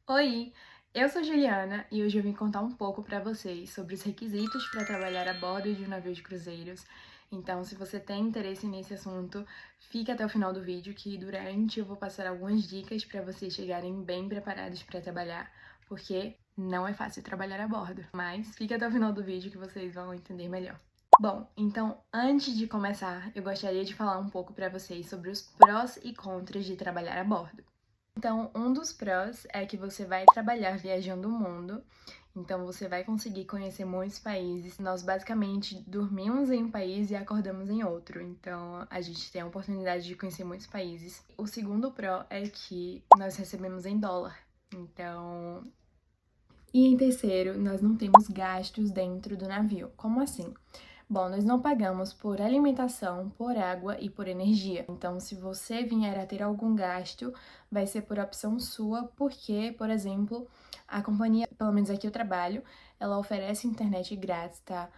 Oi, eu sou Juliana e hoje eu vim contar um pouco para vocês sobre os requisitos para trabalhar a bordo de um navio de cruzeiros. Então, se você tem interesse nesse assunto, fique até o final do vídeo que durante eu vou passar algumas dicas para vocês chegarem bem preparados para trabalhar, porque não é fácil trabalhar a bordo, mas fique até o final do vídeo que vocês vão entender melhor. Bom, então antes de começar, eu gostaria de falar um pouco para vocês sobre os prós e contras de trabalhar a bordo. Então, um dos prós é que você vai trabalhar viajando o mundo, então você vai conseguir conhecer muitos países. Nós basicamente dormimos em um país e acordamos em outro, então a gente tem a oportunidade de conhecer muitos países. O segundo pró é que nós recebemos em dólar, então. E em terceiro, nós não temos gastos dentro do navio. Como assim? Bom, nós não pagamos por alimentação, por água e por energia. Então, se você vier a ter algum gasto, vai ser por opção sua, porque, por exemplo, a companhia, pelo menos aqui eu trabalho, ela oferece internet grátis, tá?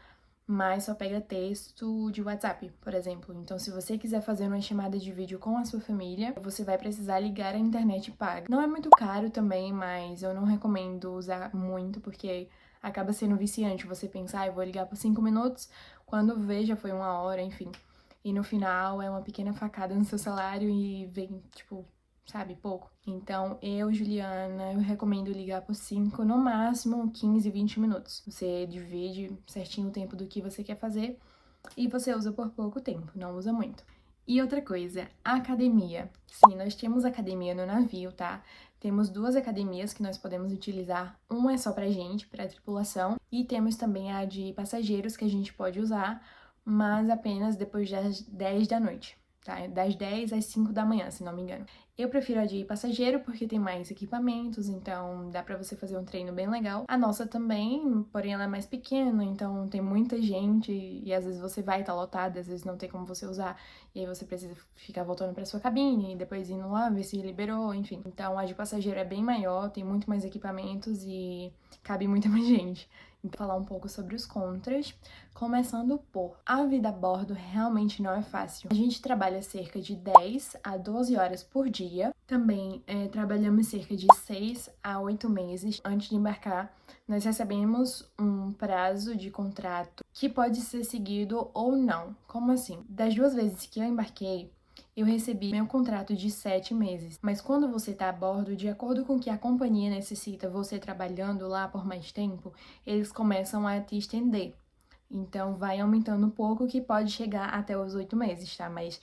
Mas só pega texto de WhatsApp, por exemplo. Então, se você quiser fazer uma chamada de vídeo com a sua família, você vai precisar ligar a internet paga. Não é muito caro também, mas eu não recomendo usar muito, porque acaba sendo viciante você pensar, eu vou ligar por 5 minutos, quando vê já foi 1 hora, enfim. E no final é uma pequena facada no seu salário e vem, tipo, sabe, pouco. Então, Juliana, eu recomendo ligar por 5, no máximo 15, 20 minutos. Você divide certinho o tempo do que você quer fazer e você usa por pouco tempo, não usa muito. E outra coisa, a academia. Sim, nós temos academia no navio, tá? Temos 2 academias que nós podemos utilizar. Uma é só pra gente, pra tripulação, e temos também a de passageiros que a gente pode usar, mas apenas depois das 10 da noite, tá? Das 10 às 5 da manhã, se não me engano. Eu prefiro a de passageiro porque tem mais equipamentos, então dá pra você fazer um treino bem legal. A nossa também, porém ela é mais pequena, então tem muita gente e às vezes você vai estar lotada, às vezes não tem como você usar, e aí você precisa ficar voltando pra sua cabine e depois indo lá ver se liberou, enfim. Então a de passageiro é bem maior, tem muito mais equipamentos e cabe muita mais gente. Então, falar um pouco sobre os contras, começando por a vida a bordo realmente não é fácil. A gente trabalha cerca de 10 a 12 horas por dia. Também trabalhamos cerca de 6 a 8 meses antes de embarcar. Nós recebemos um prazo de contrato que pode ser seguido ou não. Como assim? Das 2 vezes que eu embarquei, eu recebi meu contrato de 7 meses. Mas quando você está a bordo, de acordo com o que a companhia necessita você trabalhando lá por mais tempo, eles começam a te estender. Então vai aumentando um pouco, que pode chegar até os 8 meses, tá? Mas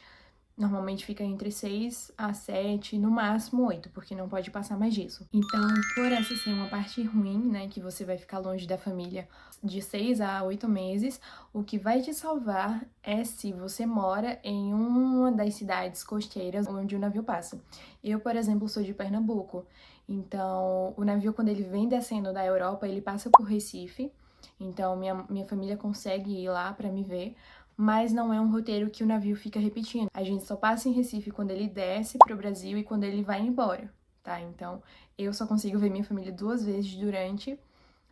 normalmente fica entre 6 a 7, no máximo 8, porque não pode passar mais disso. Então, por essa ser uma parte ruim, né, que você vai ficar longe da família de 6 a 8 meses, o que vai te salvar é se você mora em uma das cidades costeiras onde o navio passa. Eu, por exemplo, sou de Pernambuco, então o navio, quando ele vem descendo da Europa, ele passa por Recife, então minha família consegue ir lá pra me ver, mas não é um roteiro que o navio fica repetindo. A gente só passa em Recife quando ele desce pro Brasil e quando ele vai embora, tá? Então, eu só consigo ver minha família 2 vezes durante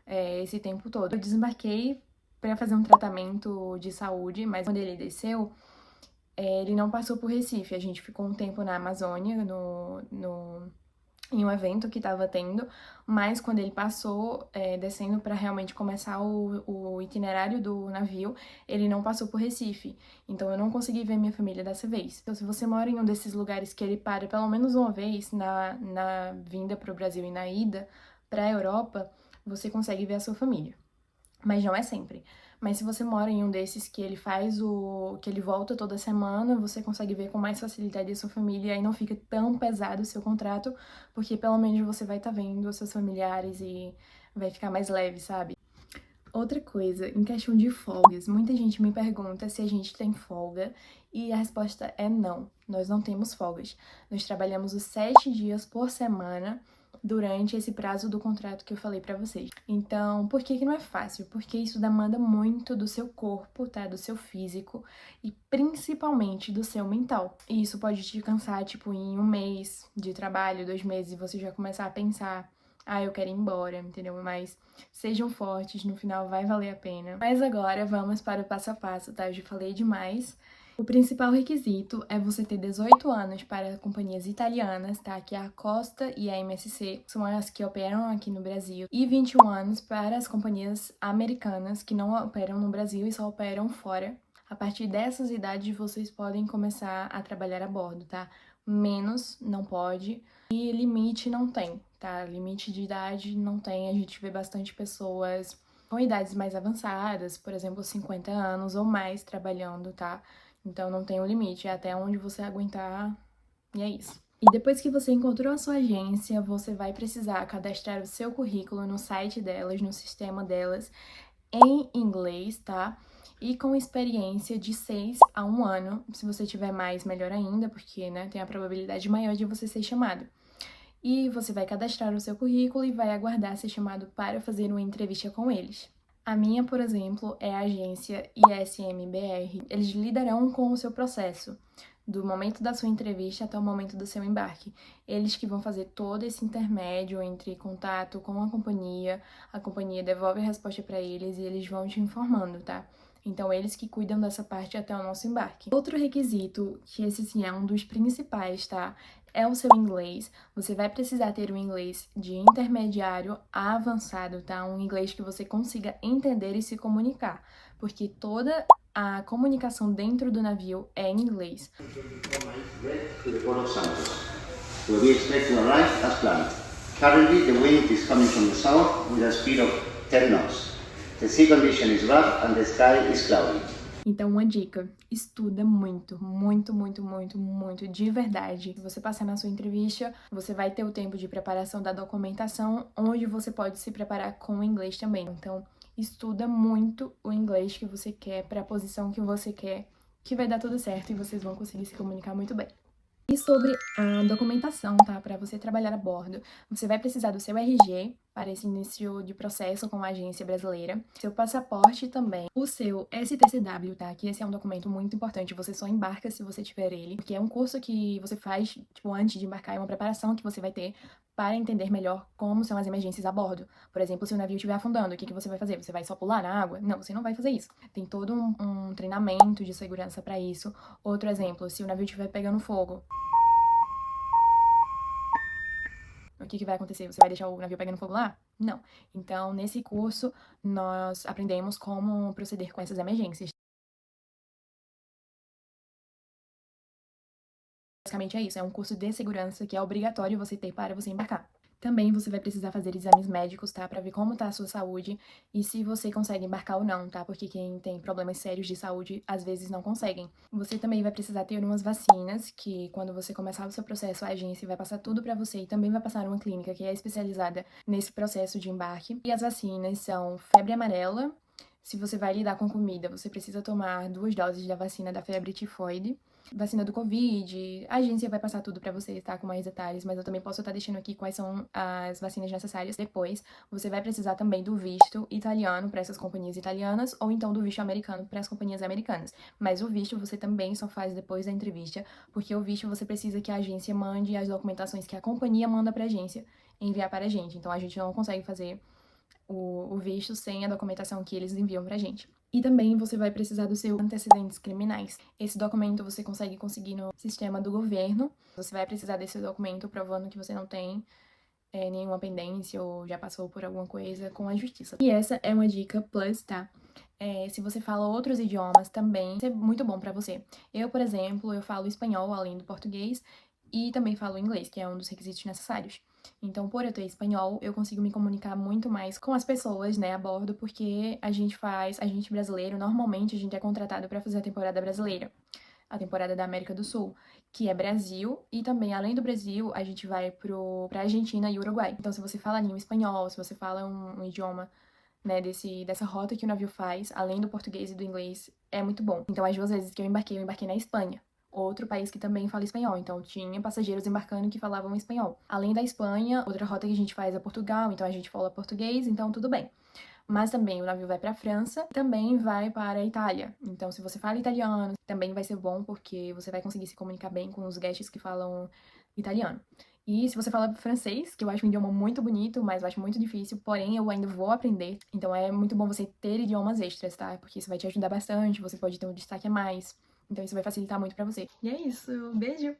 esse tempo todo. Eu desembarquei para fazer um tratamento de saúde, mas quando ele desceu, ele não passou por Recife. A gente ficou um tempo na Amazônia, em um evento que estava tendo, mas quando ele passou, descendo para realmente começar o itinerário do navio, ele não passou por Recife. Então eu não consegui ver minha família dessa vez. Então, se você mora em um desses lugares que ele para pelo menos uma vez na vinda para o Brasil e na ida para a Europa, você consegue ver a sua família. Mas não é sempre. Mas se você mora em um desses que ele que ele volta toda semana, você consegue ver com mais facilidade a sua família e não fica tão pesado o seu contrato, porque pelo menos você vai estar vendo os seus familiares e vai ficar mais leve, sabe? Outra coisa, em questão de folgas, muita gente me pergunta se a gente tem folga e a resposta é não, nós não temos folgas. Nós trabalhamos os 7 dias por semana durante esse prazo do contrato que eu falei pra vocês. Então, por que que não é fácil? Porque isso demanda muito do seu corpo, tá? Do seu físico e principalmente do seu mental. E isso pode te cansar, tipo, em 1 mês de trabalho, 2 meses, e você já começar a pensar, eu quero ir embora, entendeu? Mas sejam fortes, no final vai valer a pena. Mas agora vamos para o passo a passo, tá? Eu já falei demais. O principal requisito é você ter 18 anos para companhias italianas, tá? Que é a Costa e a MSC, são as que operam aqui no Brasil, e 21 anos para as companhias americanas que não operam no Brasil e só operam fora. A partir dessas idades vocês podem começar a trabalhar a bordo, tá? Menos não pode e limite não tem, tá? Limite de idade não tem, a gente vê bastante pessoas com idades mais avançadas, por exemplo, 50 anos ou mais trabalhando, tá? Então não tem um limite, é até onde você aguentar e é isso. E depois que você encontrou a sua agência, você vai precisar cadastrar o seu currículo no site delas, no sistema delas, em inglês, tá? E com experiência de 6 a 1 ano. Se você tiver mais, melhor ainda, porque, né, tem a probabilidade maior de você ser chamado. E você vai cadastrar o seu currículo e vai aguardar ser chamado para fazer uma entrevista com eles. A minha, por exemplo, é a agência ISMBR. Eles lidarão com o seu processo, do momento da sua entrevista até o momento do seu embarque. Eles que vão fazer todo esse intermédio entre contato com a companhia devolve a resposta para eles e eles vão te informando, tá? Então, eles que cuidam dessa parte até o nosso embarque. Outro requisito, que esse sim é um dos principais, tá? É o seu inglês. Você vai precisar ter um inglês de intermediário a avançado, tá? Um inglês que você consiga entender e se comunicar, porque toda a comunicação dentro do navio é em inglês. To the Port of Santos, where we expect to arrive as planned. Currently, the wind is coming from the south with a speed of 10 knots. The sea condition is rough and the sky is cloudy. Então, uma dica, estuda muito, muito, muito, muito, muito, de verdade. Se você passar na sua entrevista, você vai ter o tempo de preparação da documentação, onde você pode se preparar com o inglês também. Então, estuda muito o inglês que você quer, para a posição que você quer, que vai dar tudo certo e vocês vão conseguir se comunicar muito bem. E sobre a documentação, tá? Para você trabalhar a bordo, você vai precisar do seu RG para esse início de processo com a agência brasileira, seu passaporte também, o seu STCW, tá? Que esse é um documento muito importante, você só embarca se você tiver ele, porque é um curso que você faz, tipo, antes de embarcar, é uma preparação que você vai ter para entender melhor como são as emergências a bordo. Por exemplo, se o navio estiver afundando, o que você vai fazer? Você vai só pular na água? Não, você não vai fazer isso. Tem todo um treinamento de segurança para isso. Outro exemplo, se o navio estiver pegando fogo, o que vai acontecer? Você vai deixar o navio pegando fogo lá? Não. Então, nesse curso, nós aprendemos como proceder com essas emergências. Basicamente é isso, é um curso de segurança que é obrigatório você ter para você embarcar. Também você vai precisar fazer exames médicos, tá? Pra ver como tá a sua saúde e se você consegue embarcar ou não, tá? Porque quem tem problemas sérios de saúde, às vezes não conseguem. Você também vai precisar ter umas vacinas, que quando você começar o seu processo, a agência vai passar tudo pra você e também vai passar uma clínica que é especializada nesse processo de embarque. E as vacinas são febre amarela. Se você vai lidar com comida, você precisa tomar 2 doses da vacina da febre tifoide, vacina do Covid. A agência vai passar tudo pra você, tá? Com mais detalhes, mas eu também posso estar deixando aqui quais são as vacinas necessárias. Depois, você vai precisar também do visto italiano para essas companhias italianas, ou então do visto americano para as companhias americanas. Mas o visto você também só faz depois da entrevista, porque o visto você precisa que a agência mande as documentações que a companhia manda pra agência enviar para a gente. Então, a gente não consegue fazer o visto sem a documentação que eles enviam pra gente. E também você vai precisar do seu antecedentes criminais. Esse documento você consegue conseguir no sistema do governo. Você vai precisar desse documento provando que você não tem nenhuma pendência ou já passou por alguma coisa com a justiça. E essa é uma dica plus, tá? Se você fala outros idiomas também, isso é muito bom pra você. Eu, por exemplo, eu falo espanhol além do português e também falo inglês, que é um dos requisitos necessários. Então, por eu ter espanhol, eu consigo me comunicar muito mais com as pessoas, né, a bordo, porque a gente brasileiro, normalmente a gente é contratado para fazer a temporada brasileira, a temporada da América do Sul, que é Brasil, e também, além do Brasil, a gente vai pra Argentina e Uruguai. Então, se você fala a língua espanhol, se você fala um idioma, né, dessa rota que o navio faz, além do português e do inglês, é muito bom. Então, as 2 vezes que eu embarquei na Espanha, outro país que também fala espanhol, então tinha passageiros embarcando que falavam espanhol. Além da Espanha, outra rota que a gente faz é Portugal, então a gente fala português, então tudo bem. Mas também o navio vai para a França, também vai para a Itália. Então, se você fala italiano, também vai ser bom, porque você vai conseguir se comunicar bem com os guests que falam italiano. E se você fala francês, que eu acho um idioma muito bonito, mas eu acho muito difícil, porém eu ainda vou aprender. Então é muito bom você ter idiomas extras, tá? Porque isso vai te ajudar bastante, você pode ter um destaque a mais. Então isso vai facilitar muito pra você. E é isso, beijo!